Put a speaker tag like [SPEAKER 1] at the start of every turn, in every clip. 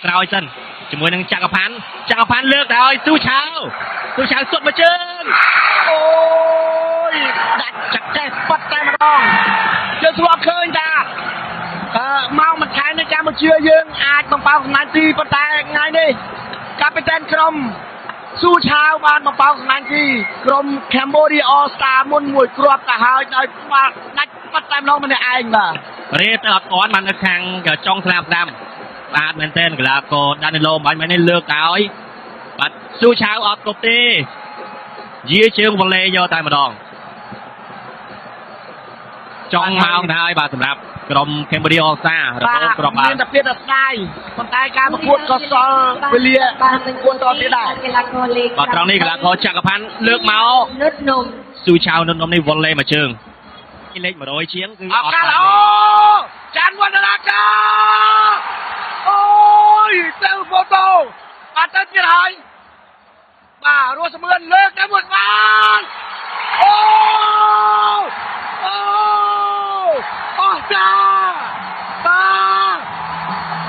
[SPEAKER 1] ក្រោយសិនជាមួយនឹងចក្រផាន់លើកដោយស៊ូឆាវសុតមកជើងអូយដាច់ចាក់ចេះប៉ាត់តែម្ដងយើងធ្លាប់ឃើញថាមកមិនខែនៅកម្ពុជាយើងអាចបំផៅសំណាញ់ទីប៉ុន្តែថ្ងៃនេះកាពីតែនក្រុមស៊ូឆាវបានបំផៅសំណាញ់ទីក្រុម Cambodia All Star មុនមួយគ្រាប់ទៅហើយដោយបាទដាច់ប៉ាត់តែម្ដងម្នាក់ឯងបាទរេទៅអត់ទាន់បាននៅខាងចុងស្លាបដាំបាទមែនតើកីឡាករដានីឡូបាញ់មែននេះលើកដោយបាទស៊ូឆាវអត់គប់ទេយាជើងវ៉ូឡេយកតែម្ដងចង់មកទៅហើយបាទសម្រាប់ក្រុម Cambodia All Star របស់ក្រុមបានមានតែភាពស្ដាយប៉ុន្តែការប្រកួតក៏សល់វេលាបាននឹងគួរតទៀតដែរបាទត្រង់នេះកីឡាករចក្រផាន់លើកមកនុតនំស៊ូឆាវនុតនំនេះវ៉ូឡេមួយជើងលេខ100ជាងគឺអត់បានអូចាន់វណ្ណរាកាអូយទៅហ្វូតូអត់ទៅទៀតហើយបាទរស់ស្មឿនលើកទៅមួយបានអូអស់ចាបាទ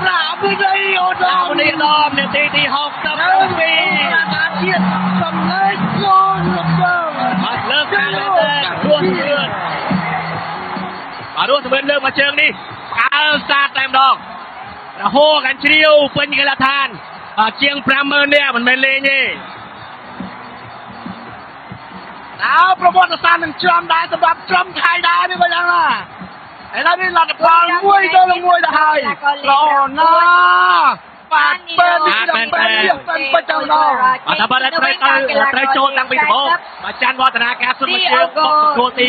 [SPEAKER 1] ប្រាក់វិន័យអូដាមនេះដល់នាទីទី62អាជាតិសំឡេងគោលរបស់អត់លើកខាងទៅរស់ស្មឿនរស់ស្មឿនលើកមកជើងនេះផ្អើលសាទតែម្ដងរហូតកាន់ជ្រាវពេញកីឡដ្ឋានជាង 50000 នាក់មិនមែនលេងទេប្រវត្តិសាស្ត្រនឹងជាប់ដែរសម្រាប់ក្រុមថៃដែរនេះបើយ៉ាងណាឥឡូវនេះលទ្ធផល1 ទៅ 1ទៅហើយល្អណាស់បាទពេលនេះដល់ពេលនេះបានបិទទៅដល់អត់បានត្រូវចូលតាំងពីដំបូងបាទច័ន្ទវឌ្ឍនាការសុទ្ធមកជើងបុកគោលទី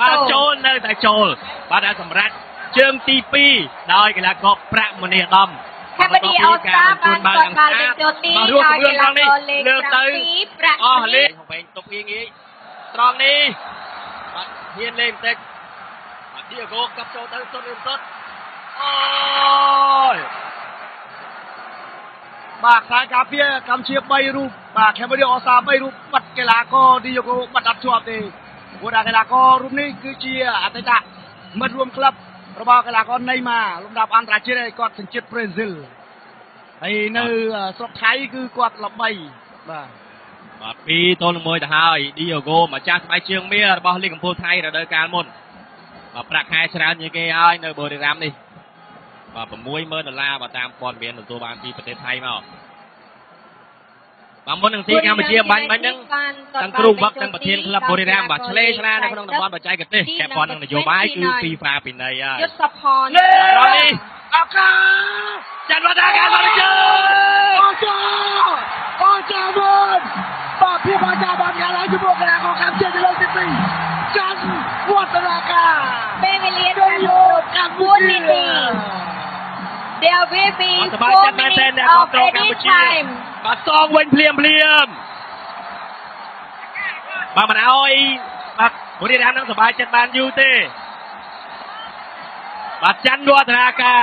[SPEAKER 1] បាទចូលនៅតែចូលបាទសម្រាប់ជើងទី2ដោយកីឡាករប្រាក់មនីអាដាម
[SPEAKER 2] Cambodia All Star បានទាត់បាល់បញ្ចូលទីដោយកីឡាករលេខ7ប្រាក់
[SPEAKER 1] អស់លេខវិញទុកងាយត្រង់នេះបាទហ៊ានលេងបន្តិចបាទឌីហ្គោកាប់ចូលទៅសុទ្ធអូយបាទខ្សែការពារកម្ពុជា3រូបបាទ Cambodia All Star 3រូបបាត់កីឡាករឌីហ្គោបាត់អត់ជាប់ទេព្រោះថាកីឡាកររូបនេះគឺជាអតីតមិត្តរួមក្លឹបរបស់កីឡាករណេម៉ាលំដាប់អន្តរជាតិហើយគាត់សញ្ជាតិប្រេស៊ីលហើយនៅស្រុកថៃគឺគាត់ល្បីបាទ2 ទល់នឹង 1ទៅហើយឌីអូហ្គោម្ចាស់ស្បែកជើងមាសរបស់លីកកំពូលថៃរដូវកាលមុនបាទប្រាក់ខែច្រើនជាងគេហើយនៅបូរីរ៉ាមនេះបាទ$60000បាទតាមព័ត៌មានទទួលបានពីប្រទេសថៃមកបាទមុននឹងទីកម្ពុជាបាញ់ហ្នឹងទាំងគ្រូវឹកទាំងប្រធានក្លឹបបូរីរ៉ាមបាទឆ្លេឆ្លានៅក្នុងតំបន់បច្ចេកទេសពាក់ព័ន្ធនឹងនយោបាយគឺ FIFA ពីនៃហើយ
[SPEAKER 2] យុទ្ធសភ័ណ្ឌ
[SPEAKER 1] នេះអកាចាន់វត្តការមកជើងអូចាមកបាទភាពអស្ចារ្យបានយ៉ាងឡើងជាមួយកីឡាករកម្ពុជានៅលើទី2ចាន់វត្តការ
[SPEAKER 2] ពេលវេលា4នាទី There will be 4 minutes of added time
[SPEAKER 1] បាទសងវិញភ្លាមបាទមិនអោយបាទបរិយាកាសនឹងសប្បាយចិត្តបានយូរទេបាទច័ន្ទវឌ្ឍនាការ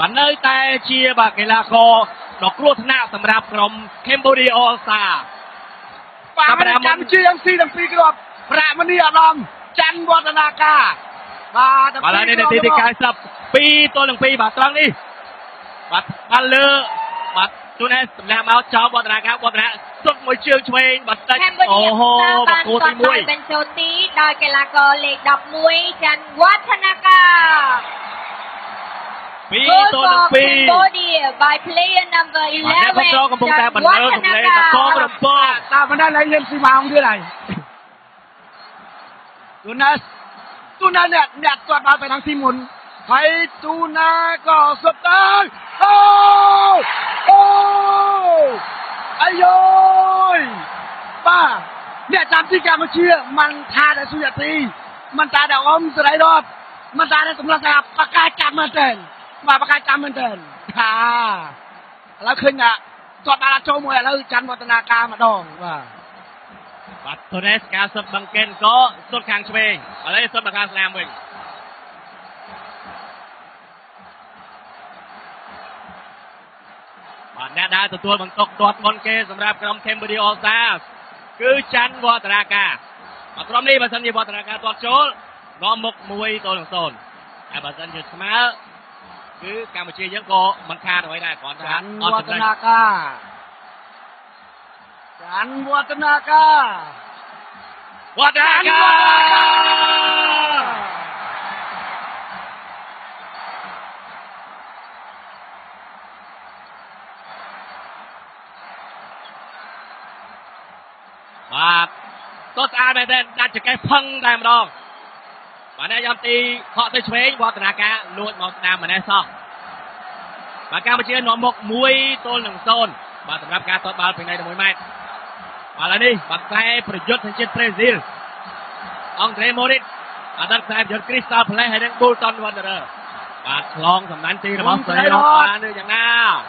[SPEAKER 1] បាទនៅតែជាបាទកីឡាករដ៏គ្រោះថ្នាក់សម្រាប់ក្រុម Cambodia All Star បាទកម្ពុជាយ៉ាងស៊ីទាំងពីរគ្រាប់ប្រាក់មនីអាដាមច័ន្ទវឌ្ឍនាការបាទឥឡូវនេះនាទីទី92 ទល់នឹង 2បាទត្រង់នេះបាទបាល់លើបាទទូនេះសម្រាប់មកចោលវឌ្ឍនាការសុទ្ធមួយជើងឆ្វេងបាទតិច
[SPEAKER 2] អូហូបាទគោលទី1បញ្ចូលទីដោយកីឡាករលេខ11ច័ន្ទវឌ្ឍនាការ
[SPEAKER 1] 2 ទល់នឹង 2
[SPEAKER 2] Cambodia by player number 11
[SPEAKER 1] បាទកំពុងតែបណ្ដើរសម្លេងតកងរំពងតាបណ្ដើរឡើងយើងស៊ីម៉ោងទៀតហើយទូណាអ្នកទាត់បាល់ទៅខាងទីមុនហើយទូណាក៏សុទ្ធទៅអូអាយយបាទអ្នកចាំទីកម្ពុជាមិនថាតែសុយទីមិនថាតែអ៊ំសេរីរតមិនថាតែសម្រាប់តែបកាចាំមែនទេបាទបកាចាំមែនទេថាឥឡូវឃើញថាទាត់បាល់ចូលមួយឥឡូវច័ន្ទវឌ្ឍនាការម្ដងបាទតូរ៉េសការសុទ្ធបឹងកេនក៏សុទ្ធខាងឆ្វេងឥឡូវសុទ្ធមកខាងស្នាមវិញបាទអ្នកដែលទទួលបន្ទុកទាត់មុនគេសម្រាប់ក្រុម Cambodia All Stars គឺច័ន្ទវឌ្ឍនាការបាទក្រុមនេះបើសិនជាវឌ្ឍនាការទាត់ចូលនាំមុខ1 ទល់នឹង 0 ហើយបើសិនជាស្មើ គឺ គឺកម្ពុជាយើងក៏មិនខាតអ្វីដែរគ្រាន់តែ
[SPEAKER 3] ចាន់
[SPEAKER 1] អត់
[SPEAKER 3] វឌ្ឍ
[SPEAKER 1] ចំណេញ
[SPEAKER 3] នាការចាន់វឌ្ឍនាការ
[SPEAKER 1] វឌ្ឍនាការបាទតោះស្អាតមែនទេដាច់ចង្កេះផឹងតែម្ដងបាទអ្នកយ៉ាំទីខកទៅឆ្វេងវឌ្ឍនាការលួចមកស្ដាំម្នេះសោះបាទកម្ពុជានាំមុខ1-0បាទសម្រាប់ការទាត់បាល់ពីនៃ11ម៉ែត្របាទឥឡូវនេះបាទខ្សែប្រយុទ្ធសញ្ជាតិប្រេស៊ីលអង់ដ្រេម៉ូរីតបាទដល់ខ្សែប្រយុទ្ធគ្រីស្តាល់ផ្លេសហើយនឹងប៊ូលតុនវ៉ាន់ដឺរ៉ឺបាទឆ្លងសំណាញ់ទីរបស់ស្រីរ៉តបានឬយ៉ាងណា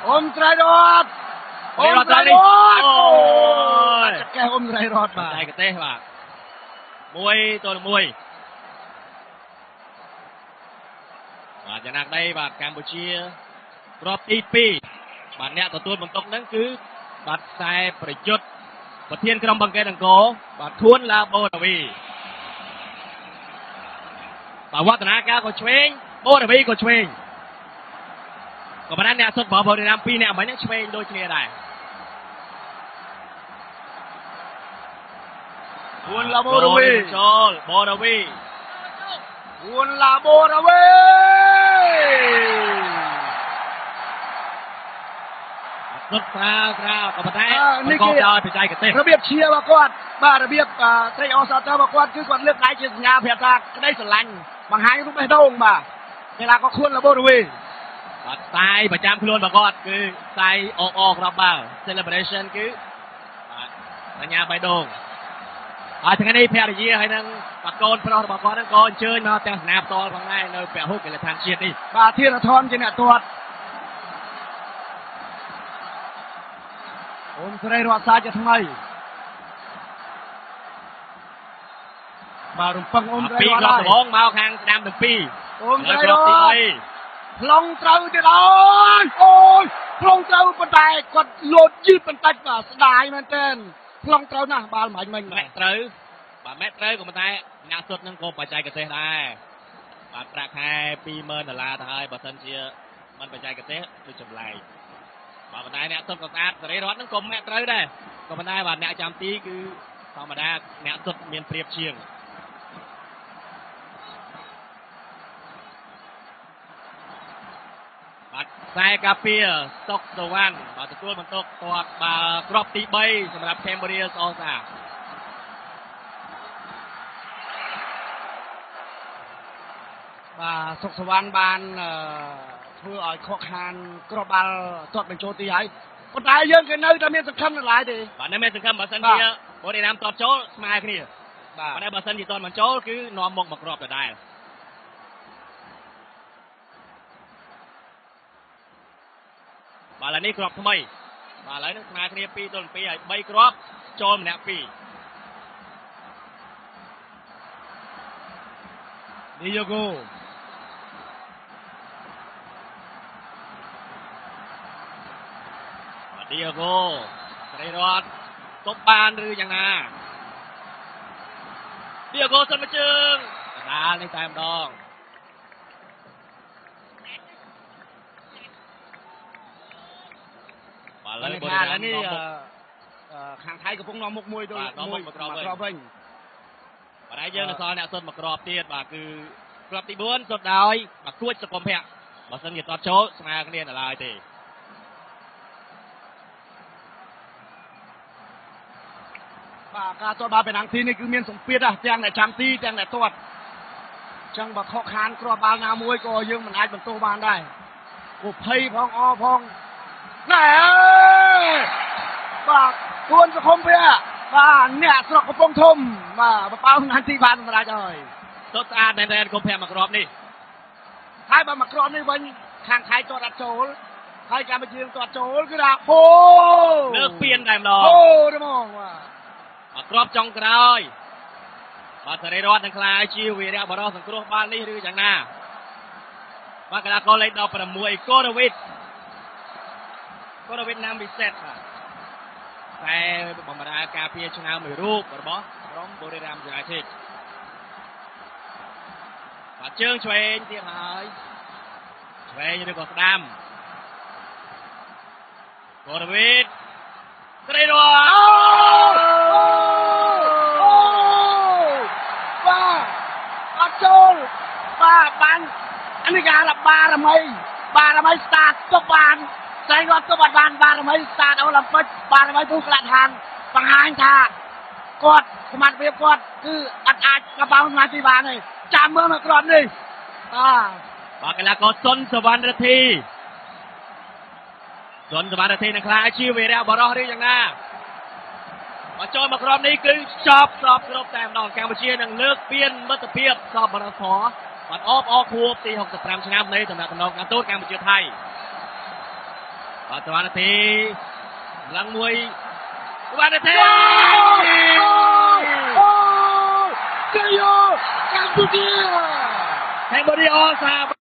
[SPEAKER 3] អ៊ុំត្រៃរតអ៊ុំត្រៃរតអូយចកេះអ៊ុំត្រៃរតបាទ
[SPEAKER 1] តែកទេសបាទ1-1បាទយ៉ាងណាក្ដីបាទកម្ពុជាគ្រាប់ទី2បាទអ្នកទទួលបន្ទុកហ្នឹងគឺបាទខ្សែប្រយុទ្ធប្រធានក្រុមបង្កើតអង្គរបាទខួនឡាបូរាវីបាទវឌ្ឍនាការក៏ឆ្វេងបូរាវីក៏ឆ្វេងក៏ប៉ុន្តែអ្នកសុទ្ធបបរិរាម2អ្នកមិញហ្នឹងឆ្វេងដូចគ្នាដែរ
[SPEAKER 3] ខួនឡាបូរាវី
[SPEAKER 1] ចូលបូរាវី
[SPEAKER 3] ខួនឡាបូរាវី
[SPEAKER 1] សុទ្ធស្រាលក៏ប៉ុន្តែបង្កប់ដោយបច្ចេកទេស
[SPEAKER 3] របៀបឈៀរបស់គាត់បាទរបៀបត្រេកអរសាទររបស់គាត់គឺគាត់លើកដៃជាសញ្ញាប្រាប់ថាក្តីស្រឡាញ់បង្ហាញរូបបេះដូងបាទកីឡាករខួនឡាបូរាវី
[SPEAKER 1] បាទខ្សែប្រចាំខ្លួនរបស់គាត់គឺខ្សែអក្របបាល់ celebration គឺបាទសញ្ញាបេះដូងហើយថ្ងៃនេះភរិយាហើយនឹងបាទកូនប្រុសរបស់គាត់ហ្នឹងក៏អញ្ជើញមកទស្សនាផ្ទាល់ផងដែរនៅពហុកីឡដ្ឋានជាតិនេះ
[SPEAKER 3] បាទធានធនជាអ្នកទាត់អ៊ុំស្រីរត់សាជាថ្មីបាទរំពឹងអ៊ុំស្រី
[SPEAKER 1] ពី
[SPEAKER 3] រត់
[SPEAKER 1] គ្រាប់
[SPEAKER 3] ហើយ
[SPEAKER 1] ដំបងមកខាងស្ដាំទាំងពីរ
[SPEAKER 3] អ៊ុំស្រី
[SPEAKER 1] គ្
[SPEAKER 3] រ
[SPEAKER 1] រាប់
[SPEAKER 3] ត់
[SPEAKER 1] ទី
[SPEAKER 3] ប្លង់ត្រូវទៀតអូយប្លង់ត្រូវប៉ុន្តែគាត់លោតយឺតបន្តិចបាទស្ដាយមែនទែនប្លង់ត្រូវណាស់បាល់មិនមិញ
[SPEAKER 1] 3ម៉ែត្រត្រូវបាទម៉ែត្រត្រូវក៏ប៉ុន្តែអ្នកសុទ្ធហ្នឹងក៏បច្ចេកទេសដែរបាទប្រាក់ខែ$20000ទៅហើយបើសិនជាមិនបច្ចេកទេសដូចចម្លែកបាទប៉ុន្តែអ្នកសុទ្ធក៏ស្អាតសេរីរតហ្នឹងក៏ម៉ែត្រត្រូវដែរក៏ប៉ុន្តែបាទអ្នកចាំទីគឺធម្មតាអ្នកសុទ្ធមានប្រៀបជាងបាទខ្សែការពារសុកសវណ្ណបាទទទួលបន្ទុកទាត់បាល់គ្រាប់ទី3សម្រាប់ Cambodia ស្អសា
[SPEAKER 3] បាទសុកសវណ្ណបានធ្វើឲ្យខកខានគ្រាប់បាល់ទាត់បញ្ចូលទីហើយប៉ុន្តែយើងក៏នៅតែមានសង្ឃឹមនៅឡើយទេ
[SPEAKER 1] បាទនៅមានសង្ឃឹមបើសិន
[SPEAKER 3] បា
[SPEAKER 1] ជា
[SPEAKER 3] ទ
[SPEAKER 1] បរិយាមទាត់ចូលស្មើគ្នា
[SPEAKER 3] បាទ
[SPEAKER 1] ប៉ុន្តែបើសិនជាទាត់មិនចូលគឺនាំមុខមកគ្រាប់ដដែលបាទឥឡូវនេះគ្រាប់ថ្មីបាទឥឡូវនេះស្មើគ្នា2-2ហើយ3គ្រាប់ចូលម្នាក់2
[SPEAKER 3] ឌីយ៉ូហ្គោ
[SPEAKER 1] ឌីយ៉ូហ្គោស្រីរតទប់បានឬយ៉ាងណាឌីយ៉ូហ្គោសិនមកជើងកណ្ដាលនេះតែម្ដងបាទឥឡូវបរិយាម
[SPEAKER 3] នេះ
[SPEAKER 1] នាំមុខ
[SPEAKER 3] ខាងថៃកំពុងនាំមុខមួយទៅ
[SPEAKER 1] បាទនាំមុខមកគ្រាប់វិញ
[SPEAKER 3] គ្រាប់វិញ
[SPEAKER 1] បាទហើយយើងនៅសល់អ្នកសុទ្ធមកគ្រាប់ទៀតបាទគឺគ្រាប់ទី4សុទ្ធដោយបាទគួចសុគមភៈបើសិនជាទាត់ចូលស្មើគ្នានៅឡើយទេ
[SPEAKER 3] បាទការទាត់បាល់ពេលណាំងទីនេះគឺមានសម្ពាធទាំងអ្នកចាំទីទាំងអ្នកទាត់អញ្ចឹងបើខកខានគ្រាប់បាល់ណាមួយក៏យើងមិនអាចបន្ទោសបានដែរគូភ័យផងអផងណែបាទគួនសុខុមភៈបាទអ្នកស្រុកកំពង់ធំបាទបបៅណាទីបានសម្រាប់ហើយ
[SPEAKER 1] សុទ្ធស្អាតមែនទែនគុំភៈមកគ្រាប់នេះ
[SPEAKER 3] ហើយបើមកគ្រាប់នេះវិញខាងថៃទាត់អត់ចូលហើយកម្ពុជាទាត់ចូលគឺថាហូ
[SPEAKER 1] លើកពៀនតែម្ដង
[SPEAKER 3] ហូទេហ្មងបាទ
[SPEAKER 1] មកគ្រាប់ចុងក្រោយបាទសេរីរតនឹងខ្លាយជាវីរៈបរិសុទ្ធសង្គ្រោះបាល់នេះឬយ៉ាងណាបាទកីឡាករលេខ16កូរ៉ូវីតណាំពិសេសបាទតែបំរើការពារឆ្នើមមួយរូបរបស់ក្រុមបុរីรัมย์ United បាទជើងឆ្វេងទៀតហើយ
[SPEAKER 3] ឆ
[SPEAKER 1] về như được của Đam của David đây rồi
[SPEAKER 3] và trôi và bàn anh ấy là ba là mấy start cho bàn sai gót cho bàn ba là mấy startเอาลำไปba là mấy ผู้กระทานบางหางท่ากดสมัครเบียบกดคืออัดอัดกระเป๋ามาที่บ้านเลยจามเมื่อมากรอบนี่
[SPEAKER 1] và cái là có Xuân Sờ Văn Thi Xuân Sờ Văn Thi là khai chiêu về đeo bỏ đi chẳng na và cho một rอบนี้คือชอบแต่น้องกัมพูชีនឹងលើកពៀនមិត្តភាពសពបរសបាត់អបអខួបទី65ឆ្នាំនៃតំណែងការទូតកម្ពុជាថៃបាទសវណ្ណធីឡើងមួយសវណ្ណធី
[SPEAKER 3] ជ័យកម្ពុជា
[SPEAKER 1] ហើយបរិយោសា